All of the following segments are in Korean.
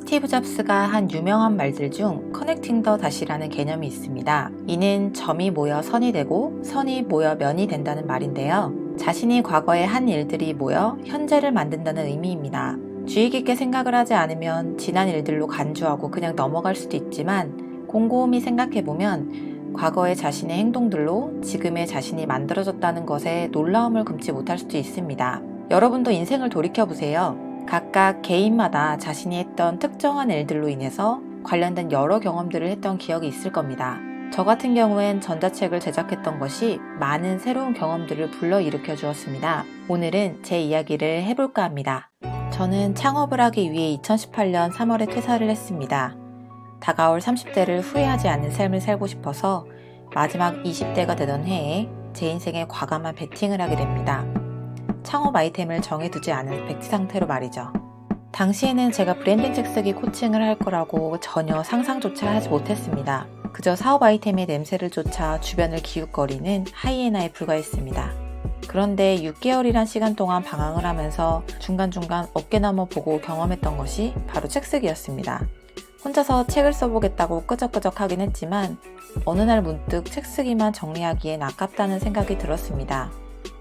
스티브 잡스가 한 유명한 말들 중 커넥팅 더 닷이라는 개념이 있습니다. 이는 점이 모여 선이 되고 선이 모여 면이 된다는 말인데요. 자신이 과거에 한 일들이 모여 현재를 만든다는 의미입니다. 주의 깊게 생각을 하지 않으면 지난 일들로 간주하고 그냥 넘어갈 수도 있지만 곰곰이 생각해보면 과거의 자신의 행동들로 지금의 자신이 만들어졌다는 것에 놀라움을 금치 못할 수도 있습니다. 여러분도 인생을 돌이켜보세요. 각각 개인마다 자신이 했던 특정한 일들로 인해서 관련된 여러 경험들을 했던 기억이 있을 겁니다. 저 같은 경우엔 전자책을 제작했던 것이 많은 새로운 경험들을 불러일으켜 주었습니다. 오늘은 제 이야기를 해볼까 합니다. 저는 창업을 하기 위해 2018년 3월에 퇴사를 했습니다. 다가올 30대를 후회하지 않는 삶을 살고 싶어서 마지막 20대가 되던 해에 제 인생에 과감한 베팅을 하게 됩니다. 창업 아이템을 정해두지 않은 백지 상태로 말이죠. 당시에는 제가 브랜딩 책쓰기 코칭을 할 거라고 전혀 상상조차 하지 못했습니다. 그저 사업 아이템의 냄새를 쫓아 주변을 기웃거리는 하이에나에 불과했습니다. 그런데 6개월이란 시간 동안 방황을 하면서 중간중간 어깨너머 보고 경험했던 것이 바로 책쓰기였습니다. 혼자서 책을 써보겠다고 끄적끄적 하긴 했지만 어느 날 문득 책쓰기만 정리하기엔 아깝다는 생각이 들었습니다.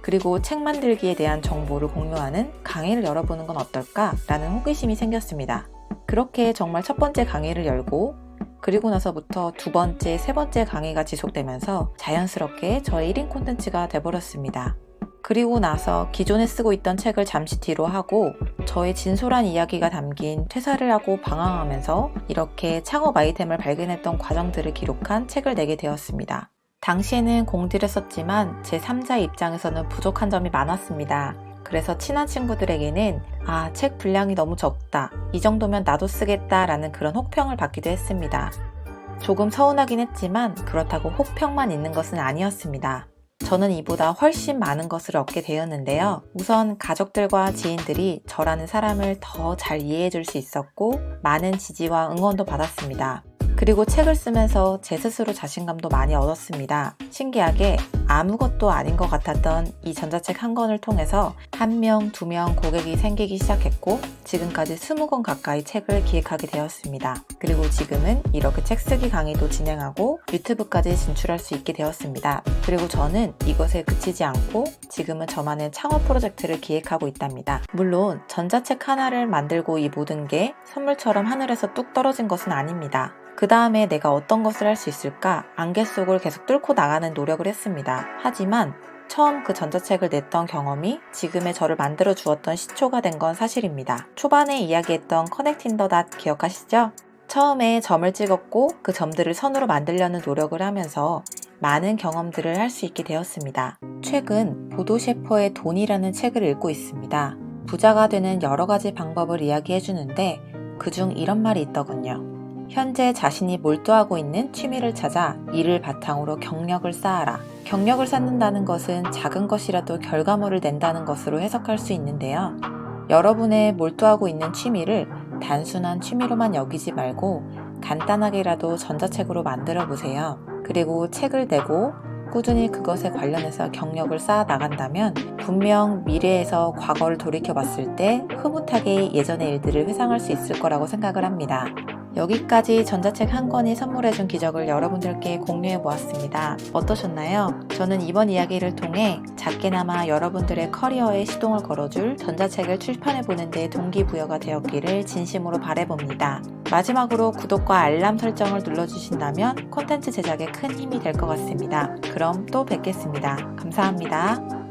그리고 책 만들기에 대한 정보를 공유하는 강의를 열어보는 건 어떨까? 라는 호기심이 생겼습니다. 그렇게 정말 첫 번째 강의를 열고 그리고 나서부터 두 번째, 세 번째 강의가 지속되면서 자연스럽게 저의 1인 콘텐츠가 돼버렸습니다. 그리고 나서 기존에 쓰고 있던 책을 잠시 뒤로 하고 저의 진솔한 이야기가 담긴 퇴사를 하고 방황하면서 이렇게 창업 아이템을 발견했던 과정들을 기록한 책을 내게 되었습니다. 당시에는 공들여 썼지만 제 3자의 입장에서는 부족한 점이 많았습니다. 그래서 친한 친구들에게는 책 분량이 너무 적다. 이 정도면 나도 쓰겠다 라는 그런 혹평을 받기도 했습니다. 조금 서운하긴 했지만 그렇다고 혹평만 있는 것은 아니었습니다. 저는 이보다 훨씬 많은 것을 얻게 되었는데요. 우선 가족들과 지인들이 저라는 사람을 더 잘 이해해 줄 수 있었고 많은 지지와 응원도 받았습니다. 그리고 책을 쓰면서 제 스스로 자신감도 많이 얻었습니다. 신기하게 아무것도 아닌 것 같았던 이 전자책 한 권을 통해서 1명, 2명 고객이 생기기 시작했고 지금까지 20권 가까이 책을 기획하게 되었습니다. 그리고 지금은 이렇게 책쓰기 강의도 진행하고 유튜브까지 진출할 수 있게 되었습니다. 그리고 저는 이것에 그치지 않고 지금은 저만의 창업 프로젝트를 기획하고 있답니다. 물론 전자책 하나를 만들고 이 모든 게 선물처럼 하늘에서 뚝 떨어진 것은 아닙니다. 그 다음에 내가 어떤 것을 할 수 있을까 안개 속을 계속 뚫고 나가는 노력을 했습니다. 하지만 처음 그 전자책을 냈던 경험이 지금의 저를 만들어 주었던 시초가 된 건 사실입니다. 초반에 이야기했던 커넥팅 더 닷 기억하시죠? 처음에 점을 찍었고 그 점들을 선으로 만들려는 노력을 하면서 많은 경험들을 할 수 있게 되었습니다. 최근 보도 셰퍼의 돈이라는 책을 읽고 있습니다. 부자가 되는 여러 가지 방법을 이야기해 주는데 그중 이런 말이 있더군요. 현재 자신이 몰두하고 있는 취미를 찾아 이를 바탕으로 경력을 쌓아라. 경력을 쌓는다는 것은 작은 것이라도 결과물을 낸다는 것으로 해석할 수 있는데요. 여러분의 몰두하고 있는 취미를 단순한 취미로만 여기지 말고 간단하게라도 전자책으로 만들어 보세요. 그리고 책을 내고 꾸준히 그것에 관련해서 경력을 쌓아 나간다면 분명 미래에서 과거를 돌이켜 봤을 때 흐뭇하게 예전의 일들을 회상할 수 있을 거라고 생각을 합니다. 여기까지 전자책 한 권이 선물해준 기적을 여러분들께 공유해 보았습니다. 어떠셨나요? 저는 이번 이야기를 통해 작게나마 여러분들의 커리어에 시동을 걸어줄 전자책을 출판해보는 데 동기부여가 되었기를 진심으로 바라봅니다. 마지막으로 구독과 알람 설정을 눌러주신다면 콘텐츠 제작에 큰 힘이 될 것 같습니다. 그럼 또 뵙겠습니다. 감사합니다.